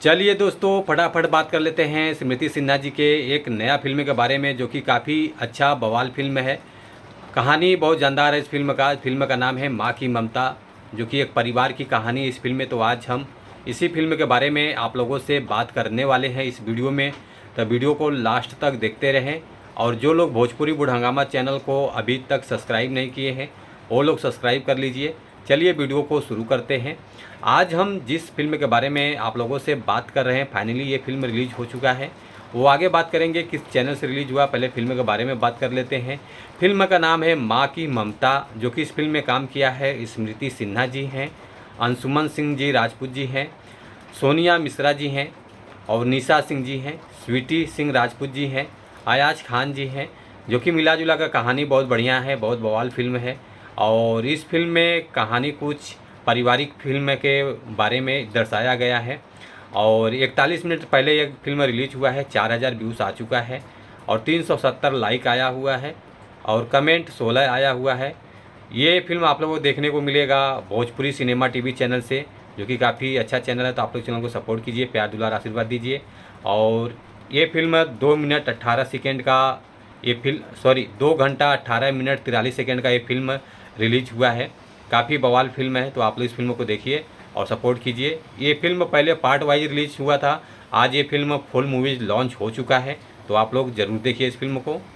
चलिए दोस्तों, फटाफट बात कर लेते हैं स्मृति सिन्हा जी के एक नया फिल्म के बारे में, जो कि काफ़ी अच्छा बवाल फिल्म है। कहानी बहुत जानदार है इस फिल्म का नाम है माँ की ममता, जो कि एक परिवार की कहानी है इस फिल्म में। तो आज हम इसी फिल्म के बारे में आप लोगों से बात करने वाले हैं इस वीडियो में। तो वीडियो को लास्ट तक देखते रहें। और जो लोग भोजपुरी बुढ़ हंगामा चैनल को अभी तक सब्सक्राइब नहीं किए हैं, वो लोग सब्सक्राइब कर लीजिए। चलिए वीडियो को शुरू करते हैं। आज हम जिस फिल्म के बारे में आप लोगों से बात कर रहे हैं, फाइनली ये फिल्म रिलीज हो चुका है। वो आगे बात करेंगे किस चैनल से रिलीज हुआ, पहले फिल्म के बारे में बात कर लेते हैं। फिल्म का नाम है माँ की ममता, जो कि इस फिल्म में काम किया है स्मृति सिन्हा जी हैं, अंशुमन सिंह जी राजपूत जी हैं, सोनिया मिश्रा जी हैं, और निशा सिंह जी हैं, स्वीटी सिंह राजपूत जी हैं, अयाज खान जी हैं। जो कि मिला जुला का कहानी बहुत बढ़िया है, बहुत बवाल फिल्म है। और इस फिल्म में कहानी कुछ पारिवारिक फिल्म के बारे में दर्शाया गया है। और 41 मिनट पहले यह फिल्म रिलीज हुआ है, 4000 व्यूज़ आ चुका है और 370 लाइक आया हुआ है और कमेंट 16 आया हुआ है। ये फिल्म आप लोगों को देखने को मिलेगा भोजपुरी सिनेमा टीवी चैनल से, जो कि काफ़ी अच्छा चैनल है। तो आप लोग चैनल को सपोर्ट कीजिए, प्यार दुलार आशीर्वाद दीजिए। और ये फिल्म 2 मिनट 18 सेकेंड का 2 घंटा 18 मिनट 43 सेकेंड का ये फिल्म रिलीज हुआ है। काफ़ी बवाल फिल्म है, तो आप लोग इस फिल्म को देखिए और सपोर्ट कीजिए। ये फिल्म पहले पार्ट वाइज रिलीज हुआ था, आज ये फिल्म फुल मूवीज लॉन्च हो चुका है। तो आप लोग ज़रूर देखिए इस फिल्म को।